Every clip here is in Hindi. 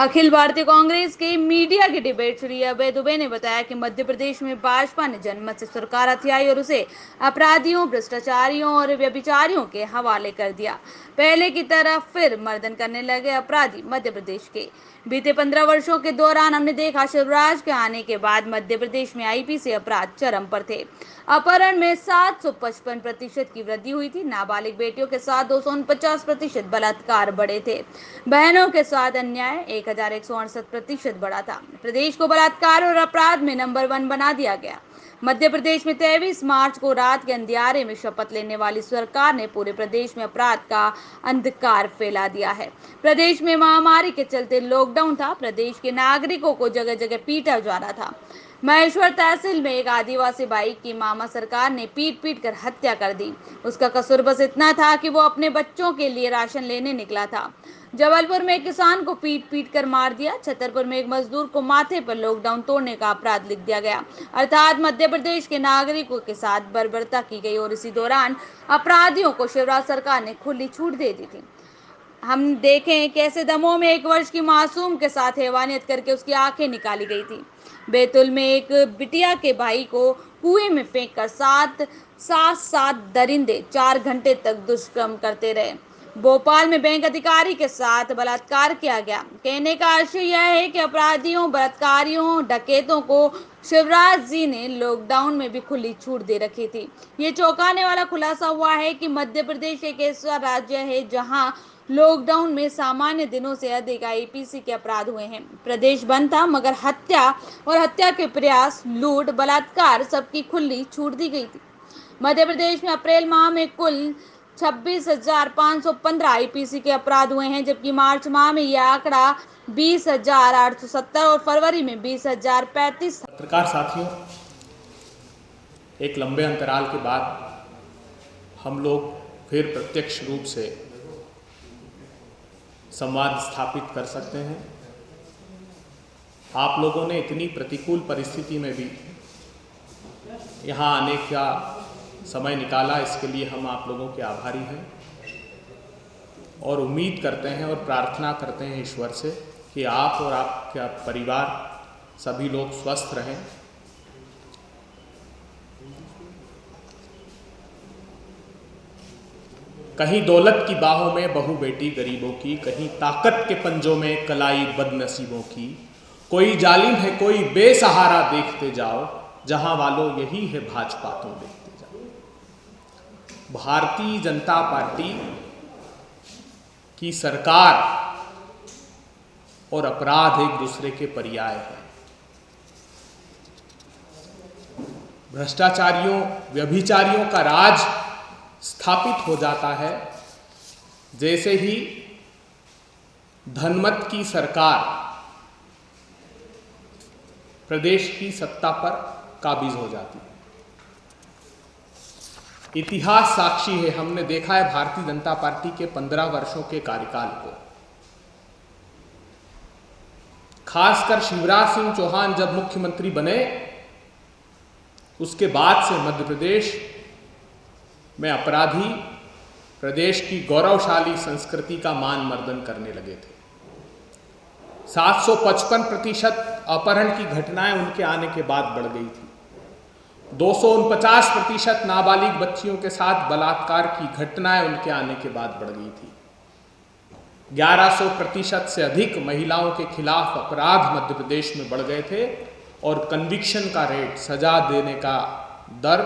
अखिल भारतीय कांग्रेस के मीडिया की डिबेट श्री अभय दुबे ने बताया कि मध्य प्रदेश में भाजपा ने जनमत से सरकार हथियाई और उसे अपराधियों, भ्रष्टाचारियों और व्यभिचारियों के हवाले कर दिया। पहले की तरह फिर मर्दन करने लगे अपराधी मध्य प्रदेश के। बीते 15 वर्षों के दौरान हमने देखा शिवराज के आने के बाद मध्य प्रदेश में आईपीसी अपराध चरम पर थे। अपहरण में 755% की वृद्धि हुई थी। नाबालिग बेटियों के साथ 249% बलात्कार बढ़े थे। बहनों के साथ अन्याय 1168% बढ़ा था। प्रदेश को बलात्कार और अपराध में नंबर 1 बना दिया गया। मध्य प्रदेश में 23 मार्च को रात के अंधियारे में शपथ लेने वाली सरकार ने पूरे प्रदेश में अपराध का अंधकार फैला दिया है। प्रदेश में महामारी के चलते लॉकडाउन था। प्रदेश के नागरिकों को जगह जगह पीटा जा रहा था। महेश्वर तहसील में एक आदिवासी भाई की मामा सरकार ने पीट पीट कर हत्या कर दी। उसका कसूर बस इतना था कि वो अपने बच्चों के लिए राशन लेने निकला था। जबलपुर में एक किसान को पीट पीट कर मार दिया। छतरपुर में एक मजदूर को माथे पर लॉकडाउन तोड़ने का अपराध लिख दिया गया। अर्थात मध्य प्रदेश के नागरिकों के साथ बर्बरता की गई और इसी दौरान अपराधियों को शिवराज सरकार ने खुली छूट दे दी थी। हम देखें कैसे दमोह में 1 वर्ष की मासूम के साथ हैवानियत करके उसकी आंखें निकाली गई थी। बैतूल में एक बिटिया के भाई को कुएं में फेंककर सात दरिंदे 4 घंटे तक दुष्कर्म करते रहे। भोपाल में बैंक अधिकारी के साथ बलात्कार किया गया। कहने का आशय यह है कि अपराधियों, बलात्कारियों, डकैतों को शिवराज जी ने लॉकडाउन में भी खुली छूट दे रखी थी। ये चौंकाने वाला खुलासा हुआ है कि मध्य प्रदेश एक ऐसा राज्य है जहां लॉकडाउन में सामान्य दिनों से अधिक आईपीसी के अपराध हुए हैं। प्रदेश बंद था मगर हत्या और हत्या के प्रयास, लूट, बलात्कार सबकी खुली छूट दी गई थी। मध्य प्रदेश में अप्रैल माह में कुल 26,515 आईपीसी के अपराध हुए हैं, जबकि मार्च माह में यह आंकड़ा 20,870 और फरवरी में 20,035 था। पत्रकार साथियों, एक लंबे अंतराल के बाद हम लोग फिर प्रत्यक्ष रूप से संवाद स्थापित कर सकते हैं। आप लोगों ने इतनी प्रतिकूल परिस्थिति में भी यहाँ आने का समय निकाला, इसके लिए हम आप लोगों के आभारी हैं और उम्मीद करते हैं और प्रार्थना करते हैं ईश्वर से कि आप और आपका परिवार सभी लोग स्वस्थ रहें। कहीं दौलत की बाहों में बहू बेटी गरीबों की, कहीं ताकत के पंजों में कलाई बदनसीबों की। कोई जालिम है कोई बेसहारा, देखते जाओ जहां वालों यही है भाजपा, तुम देखते जाओ। भारतीय जनता पार्टी की सरकार और अपराध एक दूसरे के पर्याय हैं। भ्रष्टाचारियों, व्यभिचारियों का राज स्थापित हो जाता है जैसे ही धनमत की सरकार प्रदेश की सत्ता पर काबिज हो जाती है। इतिहास साक्षी है, हमने देखा है भारतीय जनता पार्टी के 15 वर्षों के कार्यकाल को। खासकर शिवराज सिंह चौहान जब मुख्यमंत्री बने, उसके बाद से मध्य प्रदेश में अपराधी प्रदेश की गौरवशाली संस्कृति का मान मर्दन करने लगे थे। 755% अपहरण की घटनाएं उनके आने के बाद बढ़ गई थी। 249% नाबालिग बच्चियों के साथ बलात्कार की घटनाएं उनके आने के बाद बढ़ गई थी। 1100% से अधिक महिलाओं के खिलाफ अपराध मध्य प्रदेश में बढ़ गए थे और कन्विक्शन का रेट, सजा देने का दर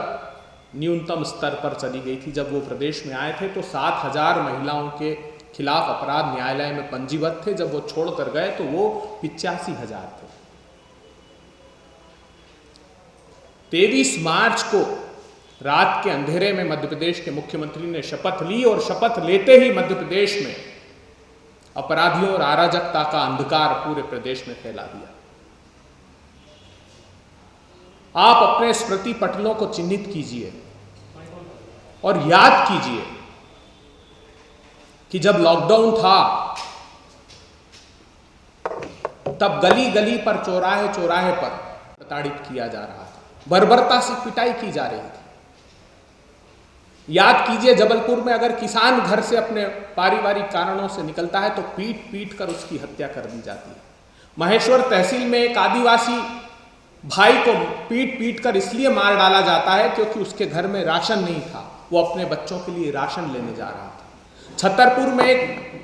न्यूनतम स्तर पर चली गई थी। जब वो प्रदेश में आए थे तो 7,000 महिलाओं के खिलाफ अपराध न्यायालय में पंजीबद्ध थे। जब वो छोड़कर गए तो वो 85,000 थे। 23 मार्च को रात के अंधेरे में मध्य प्रदेश के मुख्यमंत्री ने शपथ ली और शपथ लेते ही मध्य प्रदेश में अपराधियों और अराजकता का अंधकार पूरे प्रदेश में फैला दिया। आप अपने स्मृति पटलों को चिन्हित कीजिए और याद कीजिए कि जब लॉकडाउन था तब गली गली पर, चौराहे चौराहे पर प्रताड़ित किया जा रहा था, बर्बरता से पिटाई की जा रही थी। याद कीजिए जबलपुर में अगर किसान घर से अपने पारिवारिक कारणों से निकलता है तो पीट पीट कर उसकी हत्या कर दी जाती है। महेश्वर तहसील में एक आदिवासी भाई को पीट पीट कर इसलिए मार डाला जाता है क्योंकि उसके घर में राशन नहीं था, वो अपने बच्चों के लिए राशन लेने जा रहा था। छतरपुर में एक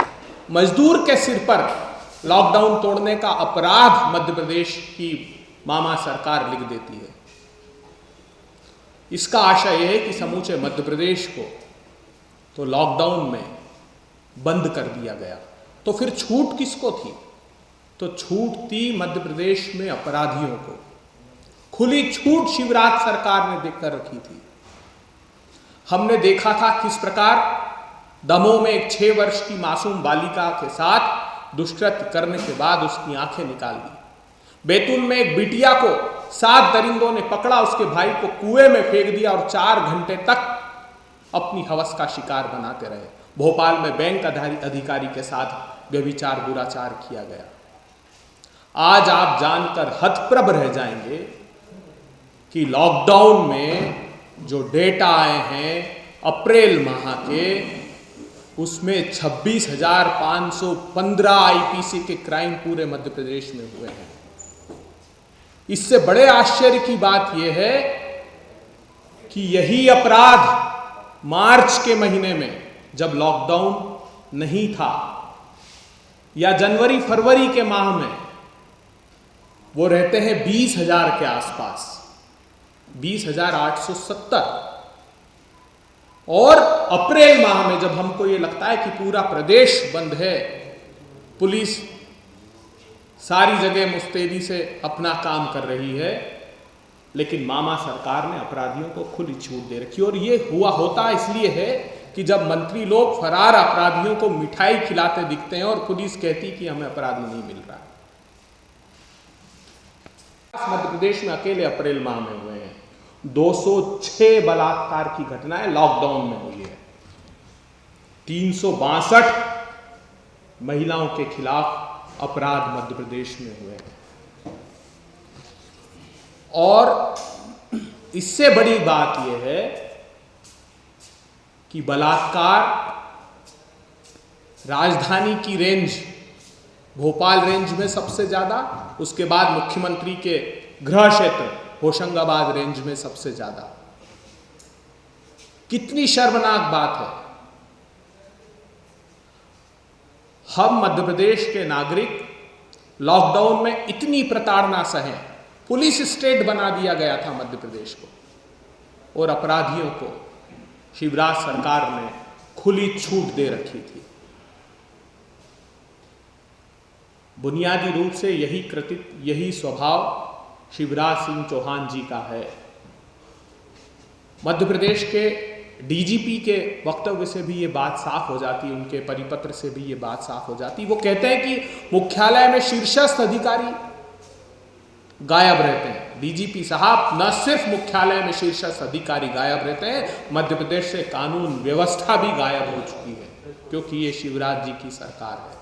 मजदूर के सिर पर लॉकडाउन तोड़ने का अपराध मध्य प्रदेश की मामा सरकार लिख देती है। इसका आशय यह है कि समूचे मध्य प्रदेश को तो लॉकडाउन में बंद कर दिया गया, तो फिर छूट किसको थी? तो छूट थी मध्य प्रदेश में अपराधियों को। खुली छूट शिवराज सरकार ने देकर रखी थी। हमने देखा था किस प्रकार दमोह में एक 6 वर्ष की मासूम बालिका के साथ दुष्कृत्य करने के बाद उसकी आंखें निकाल दी। बैतूल में एक बिटिया को 7 दरिंदों ने पकड़ा, उसके भाई को कुएं में फेंक दिया और 4 घंटे तक अपनी हवस का शिकार बनाते रहे। भोपाल में बैंक अधिकारी के साथ व्यभिचार दुराचार किया गया। आज आप जानकर हतप्रभ रह जाएंगे कि लॉकडाउन में जो डेटा आए हैं अप्रैल माह के, उसमें 26,515 आईपीसी के क्राइम पूरे मध्य प्रदेश में हुए हैं। इससे बड़े आश्चर्य की बात यह है कि यही अपराध मार्च के महीने में जब लॉकडाउन नहीं था या जनवरी फरवरी के माह में वो रहते हैं 20,000 के आसपास, 20,870। और अप्रैल माह में जब हमको ये लगता है कि पूरा प्रदेश बंद है, पुलिस सारी जगह मुस्तैदी से अपना काम कर रही है, लेकिन मामा सरकार ने अपराधियों को खुली छूट दे रखी। और ये होता इसलिए है कि जब मंत्री लोग फरार अपराधियों को मिठाई खिलाते दिखते हैं और पुलिस कहती कि हमें अपराधी नहीं मिल रहा है। मध्य प्रदेश में अकेले अप्रैल माह में हुए हैं 206 बलात्कार की घटनाएं लॉकडाउन में हुई है। 362 महिलाओं के खिलाफ अपराध मध्य प्रदेश में हुए हैं। और इससे बड़ी बात यह है कि बलात्कार राजधानी की रेंज भोपाल रेंज में सबसे ज्यादा, उसके बाद मुख्यमंत्री के गृह क्षेत्र होशंगाबाद रेंज में सबसे ज्यादा। कितनी शर्मनाक बात है। हम मध्य प्रदेश के नागरिक लॉकडाउन में इतनी प्रताड़ना सहे, पुलिस स्टेट बना दिया गया था मध्य प्रदेश को, और अपराधियों को शिवराज सरकार ने खुली छूट दे रखी थी। बुनियादी रूप से यही कृतित्व, यही स्वभाव शिवराज सिंह चौहान जी का है। मध्य प्रदेश के डीजीपी के वक्तव्य से भी ये बात साफ हो जाती, उनके परिपत्र से भी ये बात साफ हो जाती। वो कहते हैं कि मुख्यालय में शीर्षस्थ अधिकारी गायब रहते हैं। डीजीपी साहब न सिर्फ मुख्यालय में शीर्षस्थ अधिकारी गायब रहते हैं, मध्य प्रदेश से कानून व्यवस्था भी गायब हो चुकी है, क्योंकि ये शिवराज जी की सरकार है।